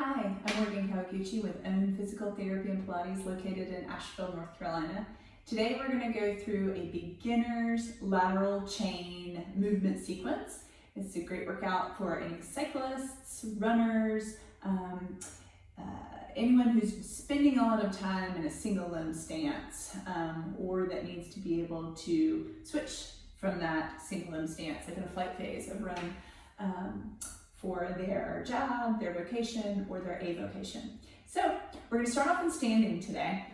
Hi, I'm Morgan Kawaguchi with Own Physical Therapy and Pilates located in Asheville, North Carolina. Today we're going to go through a beginner's lateral chain movement sequence. It's a great workout for any cyclists, runners, anyone who's spending a lot of time in a single limb stance or that needs to be able to switch from that single limb stance, like in a flight phase of run, for their job, their vocation, or their avocation. So we're going to start off in standing today.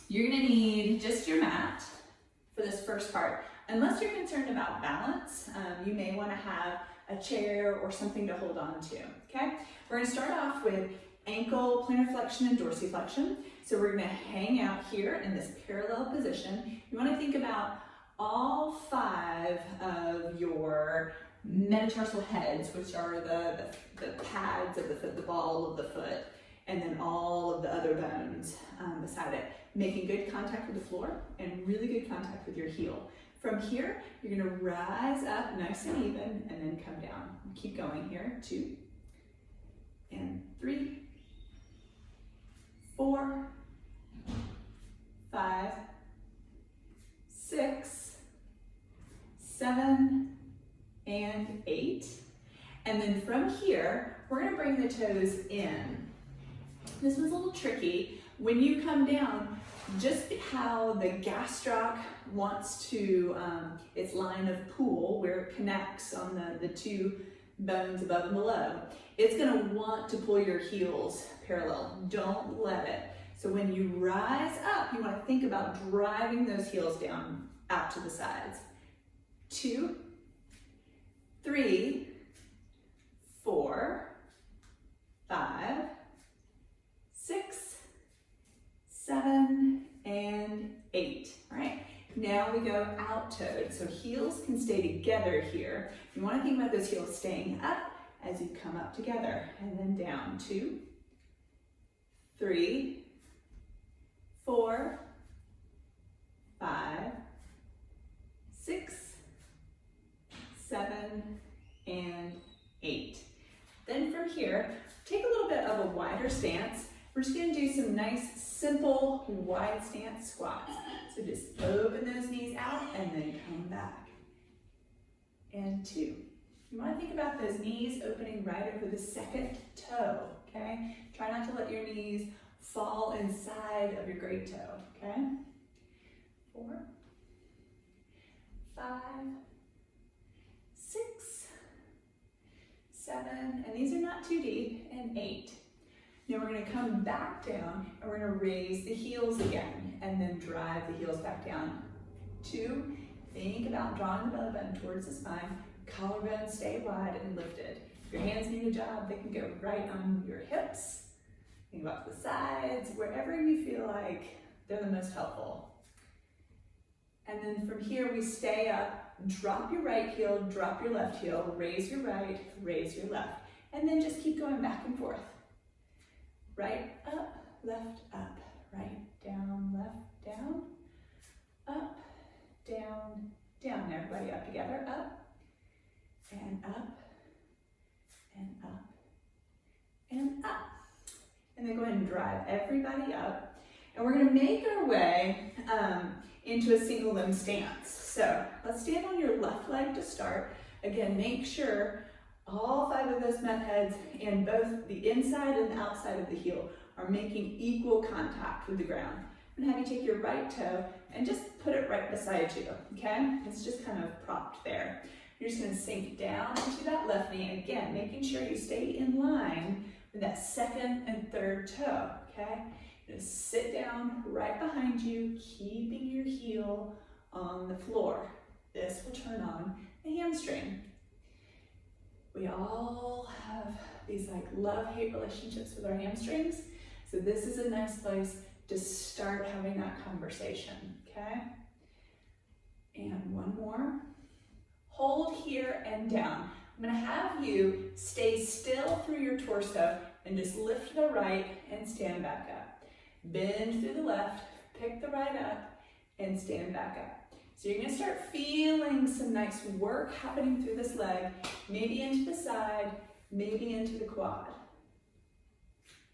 You're going to need just your mat for this first part. Unless you're concerned about balance, you may want to have a chair or something to hold on to, okay? We're going to start off with ankle plantar flexion and dorsiflexion. So we're going to hang out here in this parallel position. You want to think about all 5 of your metatarsal heads, which are the pads of the foot, the ball of the foot, and then all of the other bones beside it, making good contact with the floor and really good contact with your heel. From here, you're going to rise up nice and even and then come down. Keep going here. 2 and 3, 4, 5, 6, 7, and 8. And then from here, we're going to bring the toes in. This one's a little tricky. When you come down, just how the gastroc wants to, its line of pool, where it connects on the 2 bones above and below, it's going to want to pull your heels parallel. Don't let it. So when you rise up, you want to think about driving those heels down out to the sides. 2, 3, 4, 5, 6, 7, and 8. All right, now we go out-toed. So heels can stay together here. You want to think about those heels staying up as you come up together and then down. 2, 3, 4, 5, 6, 7, and 8. Then from here, take a little bit of a wider stance. We're just going to do some nice, simple, wide stance squats. So just open those knees out and then come back. And 2. You want to think about those knees opening right over the second toe, okay? Try not to let your knees fall inside of your great toe, okay? 4, 5, 6, 7, and these are not too deep, and 8. Now we're going to come back down and we're going to raise the heels again and then drive the heels back down. 2, think about drawing the belly button towards the spine, collarbones stay wide and lifted. If your hands need a job, they can go right on your hips. Think about the sides, wherever you feel like they're the most helpful. And then from here we stay up, drop your right heel, drop your left heel, raise your right, raise your left. And then just keep going back and forth. Right, up, left, up, right, down, left, down, up, down, down. Everybody up together, up, and up, and up, and up. And then go ahead and drive everybody up. And we're gonna make our way into a single limb stance. So let's stand on your left leg to start. Again, make sure all 5 of those mat heads and both the inside and the outside of the heel are making equal contact with the ground. I'm gonna have you take your right toe and just put it right beside you, okay? It's just kind of propped there. You're just gonna sink down into that left knee, again, making sure you stay in line with that second and third toe, okay? Just sit down right behind you, keeping your heel on the floor. This will turn on the hamstring. We all have these like love-hate relationships with our hamstrings. So this is a nice place to start having that conversation, okay? And one more. Hold here and down. I'm gonna have you stay still through your torso and just lift the right and stand back up. Bend through the left, pick the right up, and stand back up. So you're going to start feeling some nice work happening through this leg, maybe into the side, maybe into the quad.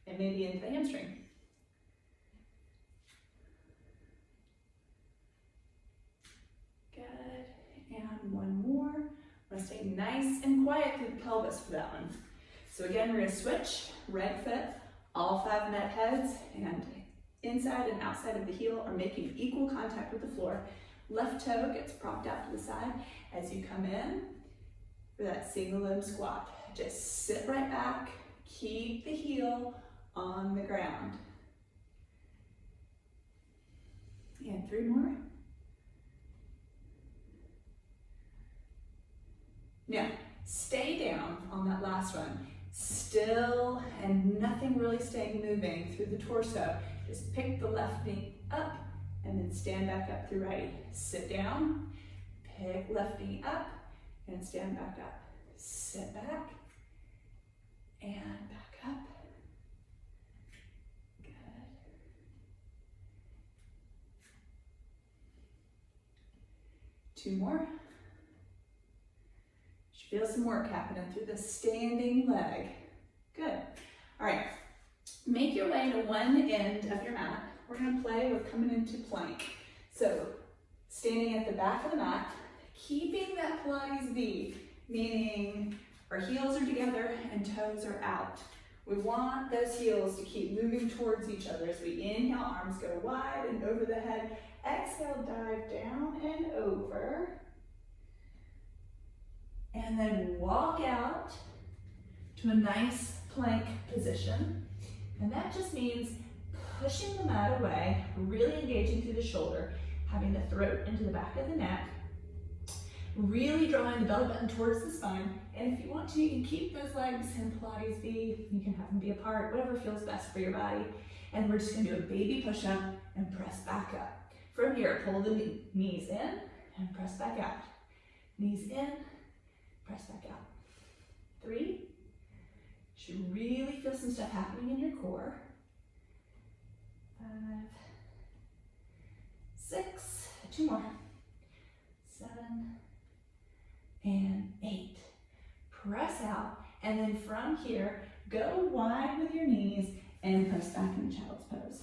and maybe into the hamstring. Good, and one more. I'm gonna stay nice and quiet through the pelvis for that one. So again, we're gonna switch, right foot, all 5 mat heads, and inside and outside of the heel are making equal contact with the floor. Left toe gets propped out to the side as you come in for that single limb squat. Just sit right back, keep the heel on the ground. And 3 more. Now, stay down on that last one. Still and nothing really staying moving through the torso. Just pick the left knee up and then stand back up through righty. Sit down, pick left knee up and stand back up. Sit back and back up. Good. Two more. Feel some work happening through the standing leg. Good. All right, make your way to one end of your mat. We're gonna play with coming into plank. So standing at the back of the mat, keeping that Pilates V, meaning our heels are together and toes are out. We want those heels to keep moving towards each other as we inhale, arms go wide and over the head. Exhale, dive down and over. And then walk out to a nice plank position. And that just means pushing the mat away, really engaging through the shoulder, having the throat into the back of the neck, really drawing the belly button towards the spine. And if you want to, you can keep those legs in Pilates V. You can have them be apart, whatever feels best for your body. And we're just gonna do a baby push-up and press back up. From here, pull the knees in and press back out. Knees in, press back out. 3. Should really feel some stuff happening in your core. 5, 6, 2 more. 7, and 8. Press out, and then from here, go wide with your knees and press back into child's pose.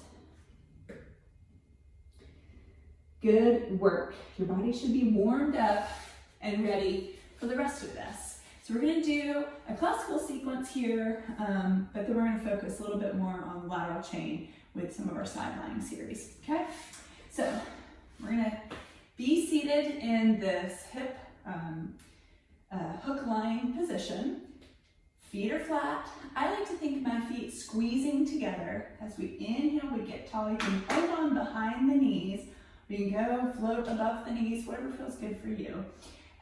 Good work. Your body should be warmed up and ready for the rest of this. So we're gonna do a classical sequence here, but then we're gonna focus a little bit more on lateral chain with some of our side lying series, okay? So we're gonna be seated in this hip hook lying position. Feet are flat. I like to think of my feet squeezing together. As we inhale, we get tall. You can hold on behind the knees. We can go float above the knees, whatever feels good for you.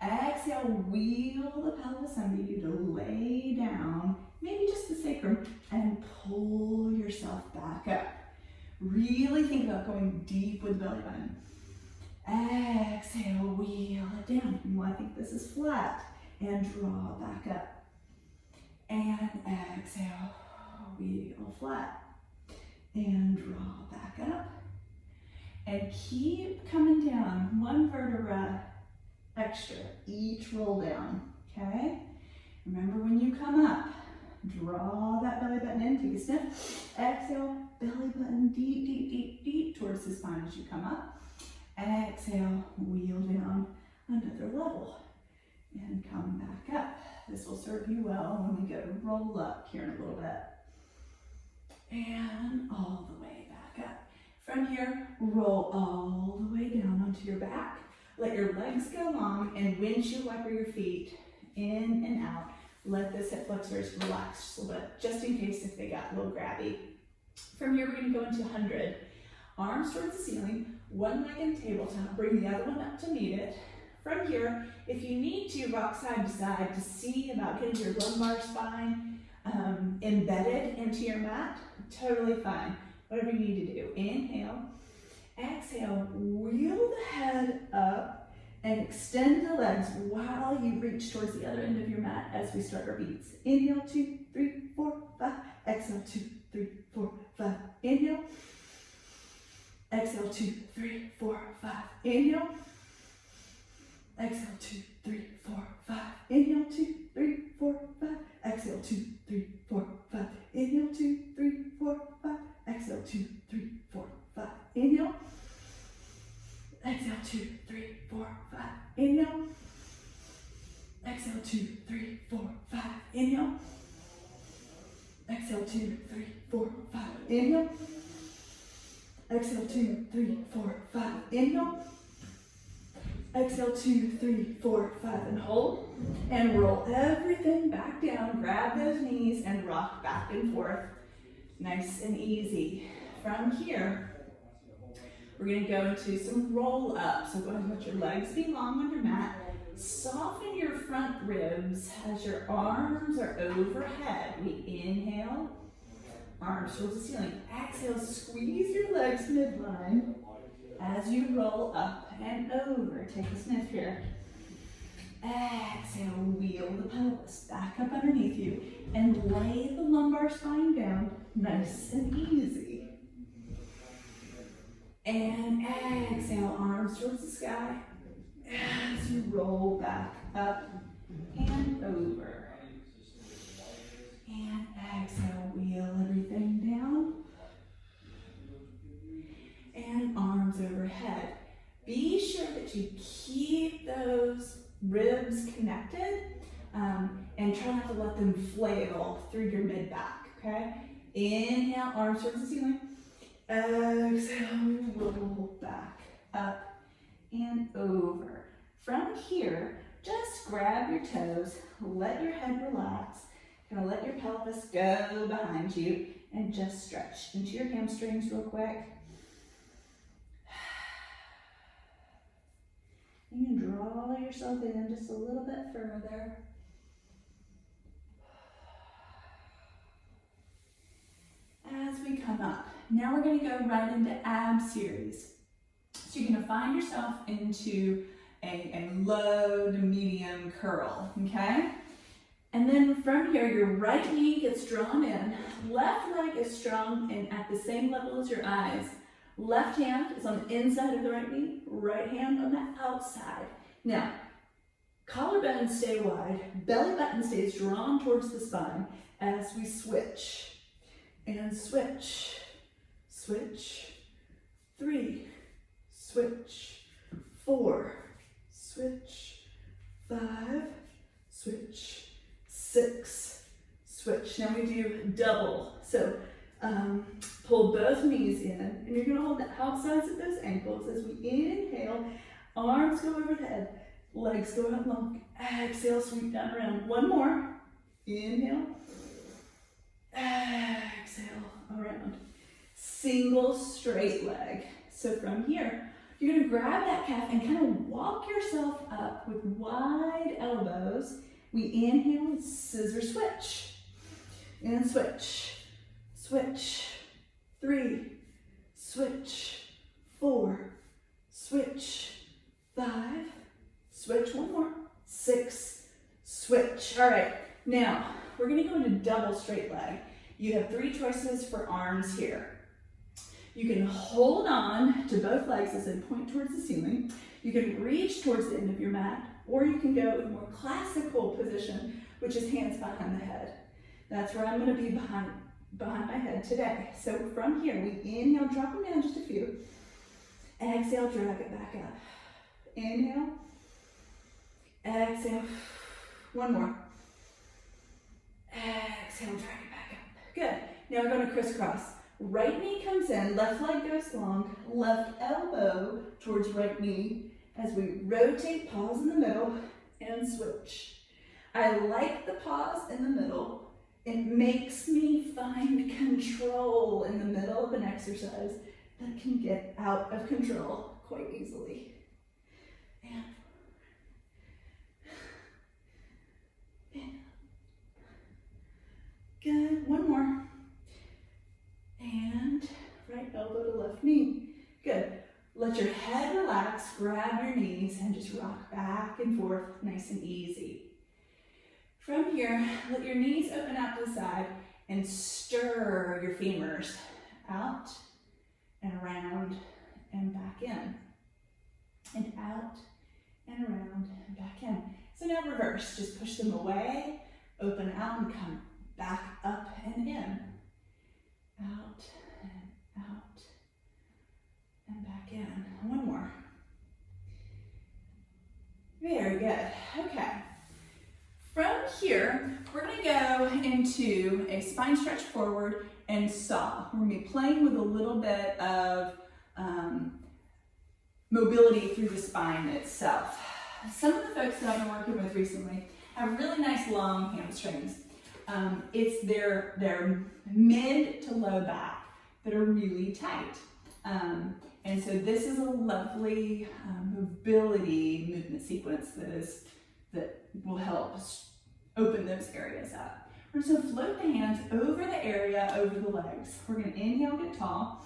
Exhale, wheel the pelvis under you to lay down, maybe just the sacrum, and pull yourself back up. Really think about going deep with the belly button. Exhale, wheel it down. You want to think this is flat, and draw back up. And exhale, wheel flat, and draw back up. And keep coming down, 1 vertebra extra each roll down, okay? Remember when you come up, draw that belly button in, take a sniff. Exhale, belly button deep, deep, deep, deep towards the spine as you come up. Exhale, wheel down another level and come back up. This will serve you well when we go to roll up here in a little bit. And all the way back up. From here, roll all the way down onto your back. Let your legs go long and windshield wiper your feet in and out. Let those hip flexors relax just a little bit, just in case if they got a little grabby. From here, we're gonna go into 100. Arms towards the ceiling, one leg in tabletop, bring the other one up to meet it. From here, if you need to, rock side to side to see about getting your lumbar spine embedded into your mat, totally fine. Whatever you need to do. Inhale, exhale, wheel the head up and extend the legs while you reach towards the other end of your mat as we start our beats. Inhale, 2, 3, 4, 5. Exhale, 2, 3, 4, 5. Inhale. Exhale, 2, 3, 4, 5. Inhale. Exhale, 2, 3, 4, 5. Inhale, 2, 3, 4, 5. Exhale, 2, 3, 4, 5. Inhale, 2, 3, 4, 5. Exhale, 2, 3, 4, 5. Inhale. Exhale, 2, 3, 4, 5. Inhale. Exhale, 2, 3, 4, 5. Inhale. Exhale, 2, 3, 4, 5. Inhale. Exhale, 2, 3, 4, 5. Inhale. Exhale, 2, 3, 4, 5, and hold. And roll everything back down. Grab those knees and rock back and forth. Nice and easy. From here, we're going to go into some roll up. So go ahead and let your legs be long on your mat. Soften your front ribs as your arms are overhead. We inhale, arms towards the ceiling. Exhale, squeeze your legs midline as you roll up and over. Take a sniff here. Exhale, wheel the pelvis back up underneath you and lay the lumbar spine down nice and easy. And exhale, arms towards the sky as you roll back up and over. And exhale, wheel everything down. And arms overhead. Be sure that you keep those ribs connected and try not to let them flail through your mid-back, okay? Inhale, arms towards the ceiling. Exhale, roll back, up and over. From here, just grab your toes, let your head relax, kind of let your pelvis go behind you, and just stretch into your hamstrings real quick. You can draw yourself in just a little bit further. As we come up, now we're going to go right into ab series. So you're going to find yourself into a low to medium curl, okay? And then from here, your right knee gets drawn in, left leg is strong and at the same level as your eyes. Left hand is on the inside of the right knee, right hand on the outside. Now, collarbones stay wide, belly button stays drawn towards the spine as we switch. And switch, switch, 3, switch, 4, switch, 5, switch, 6, switch. Now we do double. So pull both knees in, and you're going to hold the outsides of those ankles as we inhale, arms go overhead, legs go out long. Exhale, sweep down around. One more. Inhale. Exhale, around. Single straight leg. So from here, you're going to grab that calf and kind of walk yourself up with wide elbows. We inhale, scissor switch. And switch. Switch. 3. Switch. 4. Switch. 5. Switch. One more. 6. Switch. All right. Now, we're going to go into double straight leg. You have 3 choices for arms here. You can hold on to both legs as they point towards the ceiling. You can reach towards the end of your mat, or you can go in a more classical position, which is hands behind the head. That's where I'm going to be behind my head today. So from here, we inhale, drop them down just a few. Exhale, drag it back up. Inhale. Exhale. One more. Exhale, drag it back up. Good. Now we're going to crisscross. Right knee comes in, left leg goes long, left elbow towards right knee as we rotate, pause in the middle, and switch. I like the pause in the middle. It makes me find control in the middle of an exercise that can get out of control quite easily. And good. One more. And right elbow to left knee. Good. Let your head relax, grab your knees, and just rock back and forth nice and easy. From here, let your knees open out to the side and stir your femurs out and around and back in. And out and around back in. So now reverse, just push them away, open out and come back up and in. Out and out and back in. One more. Very good. Okay. From here, we're going to go into a spine stretch forward and saw. We're going to be playing with a little bit of mobility through the spine itself. Some of the folks that I've been working with recently have really nice long hamstrings. It's their mid to low back that are really tight. And so this is a lovely mobility movement sequence that will help open those areas up. We're just gonna float the hands over the area, over the legs. We're gonna inhale, get tall.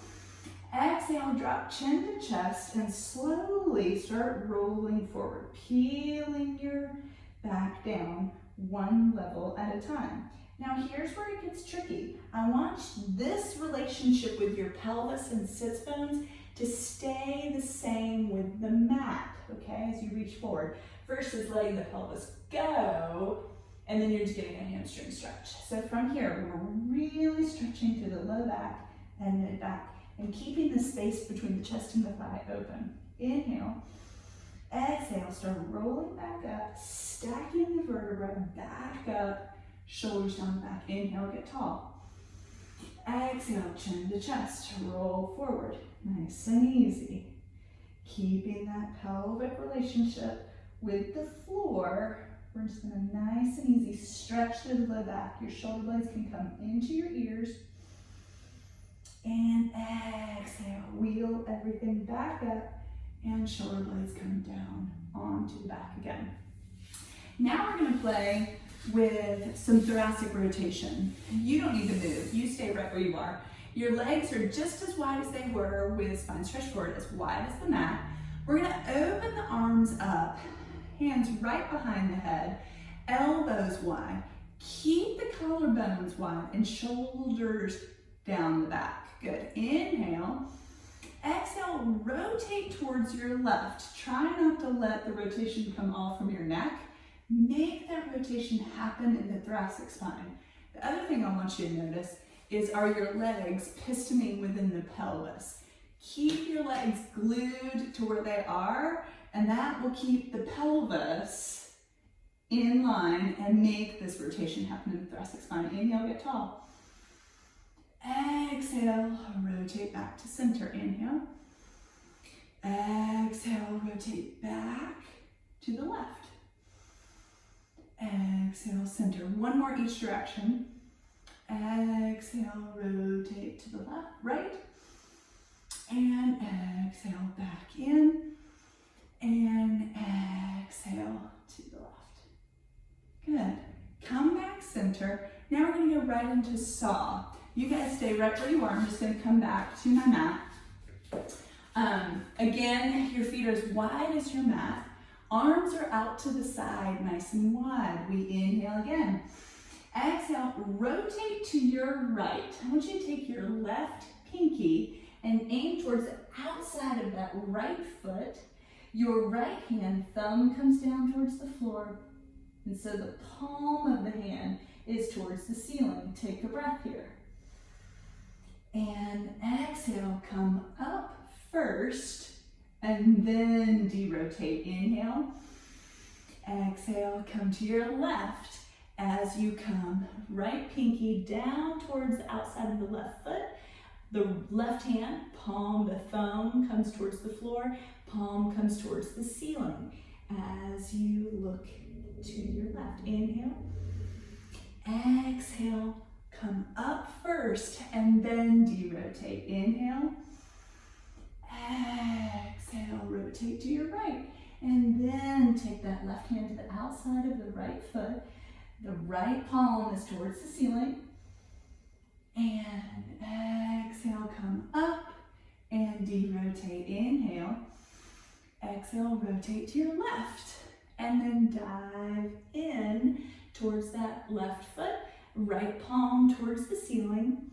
Exhale, drop chin to chest and slowly start rolling forward, peeling your back down one level at a time. Now here's where it gets tricky. I want this relationship with your pelvis and sits bones to stay the same with the mat, okay, as you reach forward, versus letting the pelvis go, and then you're just getting a hamstring stretch. So from here, we're really stretching through the low back and mid back, and keeping the space between the chest and the thigh open. Inhale, exhale, start rolling back up, stacking the vertebrae back up, shoulders down the back. Inhale, get tall. Exhale, chin to chest, roll forward. Nice and easy. Keeping that pelvic relationship with the floor. We're just gonna nice and easy stretch through the low back. Your shoulder blades can come into your ears. And exhale, wheel everything back up and shoulder blades come down onto the back again. Now we're gonna play with some thoracic rotation. You don't need to move, you stay right where you are. Your legs are just as wide as they were with spine stretch forward, as wide as the mat. We're gonna open the arms up, hands right behind the head, elbows wide. Keep the collarbones wide and shoulders down the back. Good, inhale. Exhale, rotate towards your left. Try not to let the rotation come all from your neck. Make that rotation happen in the thoracic spine. The other thing I want you to notice is, are your legs pistoning within the pelvis? Keep your legs glued to where they are, and that will keep the pelvis in line and make this rotation happen in the thoracic spine. Inhale, get tall. Exhale, rotate back to center. Inhale. Exhale, rotate back to the left. Exhale, center. One more each direction. Exhale, rotate to the left, right. And exhale, back in. And exhale to the left. Good. Come back center. Now we're gonna go right into saw. You guys stay right where you are. I'm just gonna come back to my mat. Again, your feet are as wide as your mat. Arms are out to the side, nice and wide. We inhale again. Exhale, rotate to your right. I want you to take your left pinky and aim towards the outside of that right foot. Your right hand, thumb comes down towards the floor. And so the palm of the hand is towards the ceiling. Take a breath here. And exhale, come up first and then derotate. Inhale. Exhale, come to your left as you come right pinky down towards the outside of the left foot. The left hand, palm, the thumb comes towards the floor, palm comes towards the ceiling as you look to your left. Inhale. Exhale, come up first and then derotate. Inhale. Exhale, rotate to your right. And then take that left hand to the outside of the right foot. The right palm is towards the ceiling. And exhale, come up and derotate. Inhale. Exhale, rotate to your left. And then dive in towards that left foot. Right palm towards the ceiling.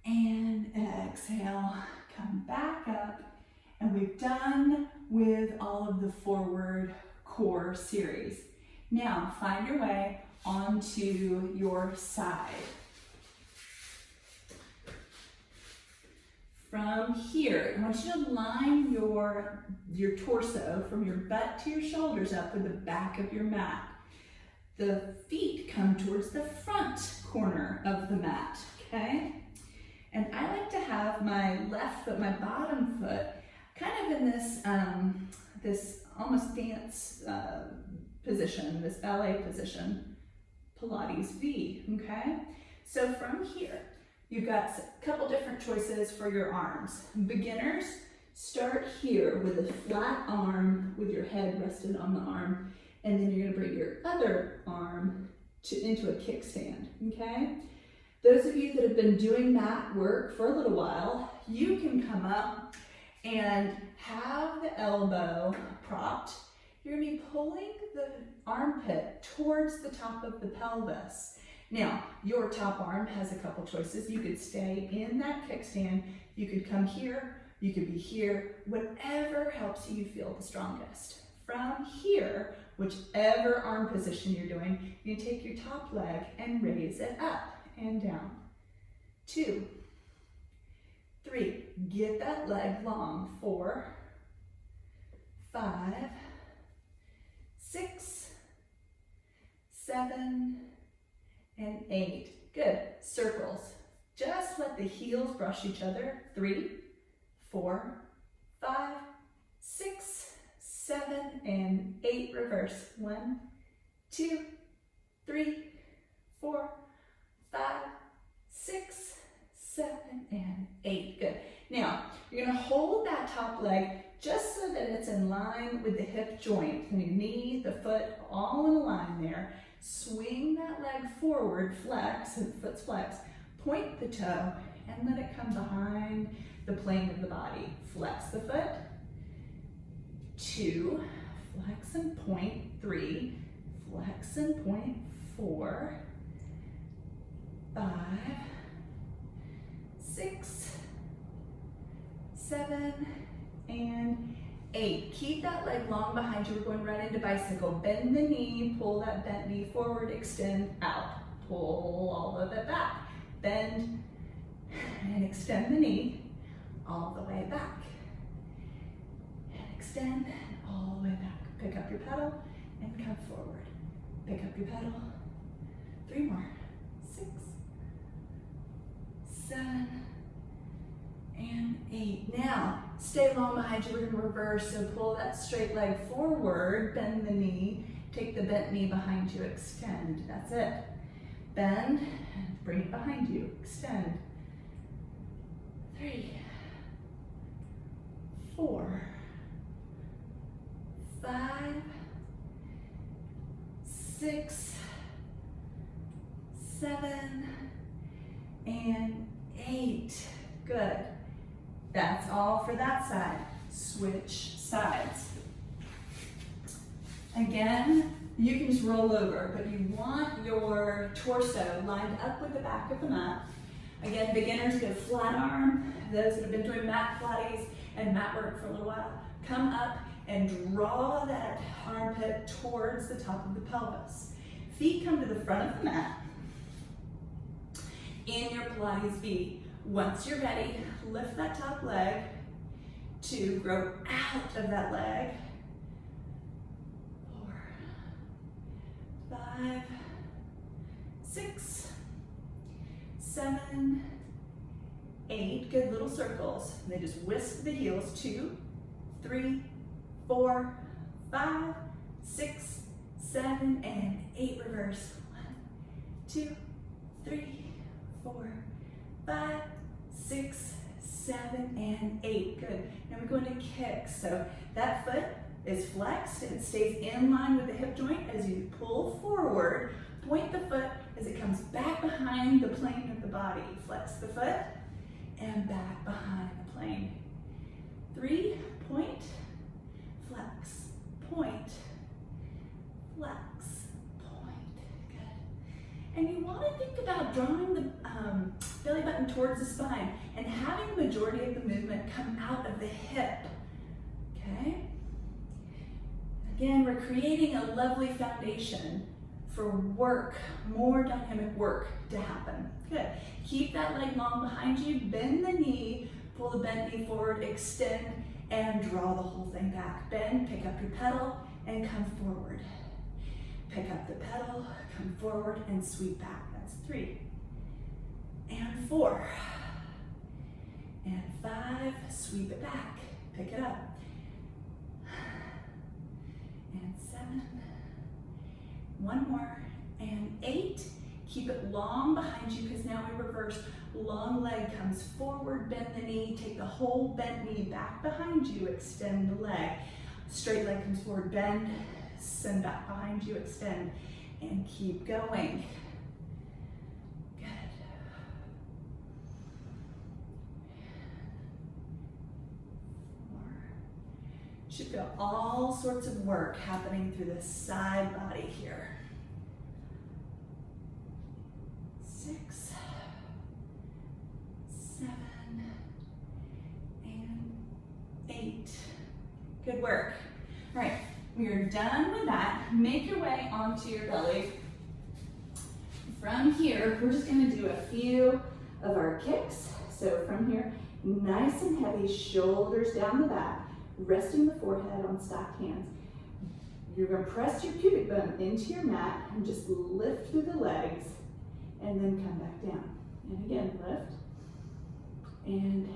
And exhale, come back up. And we've done with all of the forward core series. Now find your way onto your side. From here, I want you to line your torso from your butt to your shoulders up with the back of your mat. The feet come towards the front corner of the mat, okay? And I like to have my left foot, my bottom foot, kind of in this, this almost dance position, this ballet position, Pilates V, okay? So from here, you've got a couple different choices for your arms. Beginners, start here with a flat arm with your head rested on the arm, and then you're gonna bring your other arm into a kickstand, okay? Those of you that have been doing mat work for a little while, you can come up and have the elbow propped. You're gonna be pulling the armpit towards the top of the pelvis. Now, your top arm has a couple choices. You could stay in that kickstand, you could come here, you could be here, whatever helps you feel the strongest. From here, whichever arm position you're doing, you take your top leg and raise it up and down. 2, 3, get that leg long. 4, 5, 6, 7, and 8. Good. Circles. Just let the heels brush each other. 3, 4, 5, 6, 7, and 8. Reverse. 1, 2, 3, 4, 5, 6, 7, and 8. Good. Now, you're going to hold that top leg just so that it's in line with the hip joint. And your knee, the foot, all in a line there. Swing that leg forward, flex, and foot's flex. Point the toe and let it come behind the plane of the body. Flex the foot. 2, flex and point. 3, flex and point. 4, 5, 6, 7, and 8. Keep that leg long behind you. We're going right into bicycle. Bend the knee, pull that bent knee forward, extend out. Pull all of it back. Bend and extend the knee all the way back. And extend all the way back. Pick up your pedal and come forward. Pick up your pedal. 3 more. 6, 7, and 8. Now, stay long behind you. We're going to reverse. So pull that straight leg forward, bend the knee, take the bent knee behind you, extend. That's it. Bend, and bring it behind you, extend. 3, 4, 5, 6, 7, and 8. Good. That's all for that side. Switch sides. Again, you can just roll over, but you want your torso lined up with the back of the mat. Again, beginners get a flat arm. Those that have been doing mat Pilates and mat work for a little while, come up and draw that armpit towards the top of the pelvis. Feet come to the front of the mat in your Pilates V. Once you're ready, lift that top leg to grow out of that leg. 4, 5, 6, 7, 8. Good little circles. And they just whisk the heels. 2, 3, 4, 5, 6, 7, and 8. Reverse. 1, 2, 3, 4, 5, 6, 7, and 8. Good. Now we're going to kick. So that foot is flexed and it stays in line with the hip joint as you pull forward. Point the foot as it comes back behind the plane of the body. Flex the foot and back behind the plane. 3, point, flex, point, flex, point. Good. And you want to think about drawing the belly button towards the spine and having the majority of the movement come out of the hip. Okay? Again, we're creating a lovely foundation for work, more dynamic work to happen. Good. Keep that leg long behind you, bend the knee, pull the bent knee forward, extend, and draw the whole thing back. Bend, pick up your pedal, and come forward. Pick up the pedal, come forward, and sweep back. That's 3. And 4. And 5, sweep it back, pick it up. And 7, 1 more, and 8. Keep it long behind you because now we reverse. Long leg comes forward, bend the knee, take the whole bent knee back behind you, extend the leg. Straight leg comes forward, bend, send back behind you, extend, and keep going. Good. Should feel all sorts of work happening through the side body here. 6, 7, and 8. Good work. All right, we are done with that. Make your way onto your belly. From here, we're just gonna do a few of our kicks. So from here, nice and heavy, shoulders down the back, resting the forehead on stacked hands. You're gonna press your pubic bone into your mat and just lift through the legs and then come back down. And again, lift and down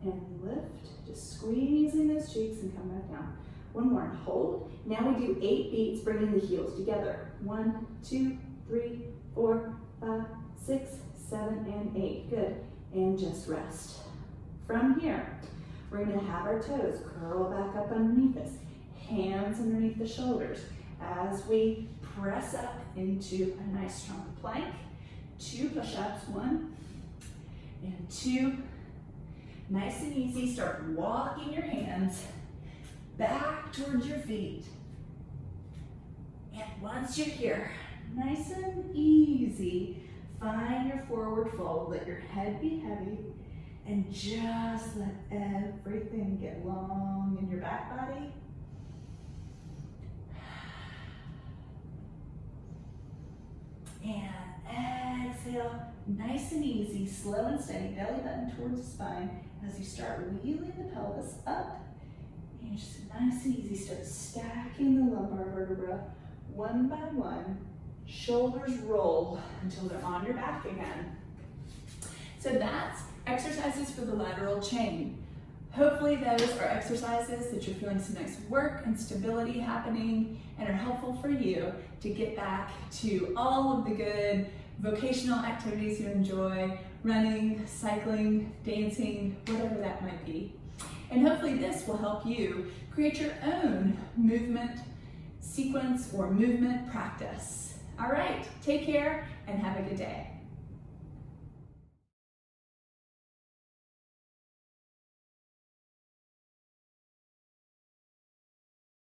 and lift, just squeezing those cheeks and come back down. 1 more and hold. Now we do 8 beats, bringing the heels together. 1, 2, 3, 4, 5, 6, 7, and 8. Good. And just rest. From here, we're going to have our toes curl back up underneath us, hands underneath the shoulders as we press up into a nice strong plank. 2 push-ups, 1 and 2. Nice and easy. Start walking your hands back towards your feet. And once you're here, nice and easy, find your forward fold. Let your head be heavy. And just let everything get long in your back body. And exhale, nice and easy, slow and steady, belly button towards the spine as you start wheeling the pelvis up. And just nice and easy, start stacking the lumbar vertebra one by one. Shoulders roll until they're on your back again. So that's exercises for the lateral chain. Hopefully those are exercises that you're feeling some nice work and stability happening and are helpful for you to get back to all of the good vocational activities you enjoy, running, cycling, dancing, whatever that might be. And hopefully this will help you create your own movement sequence or movement practice. All right, take care and have a good day.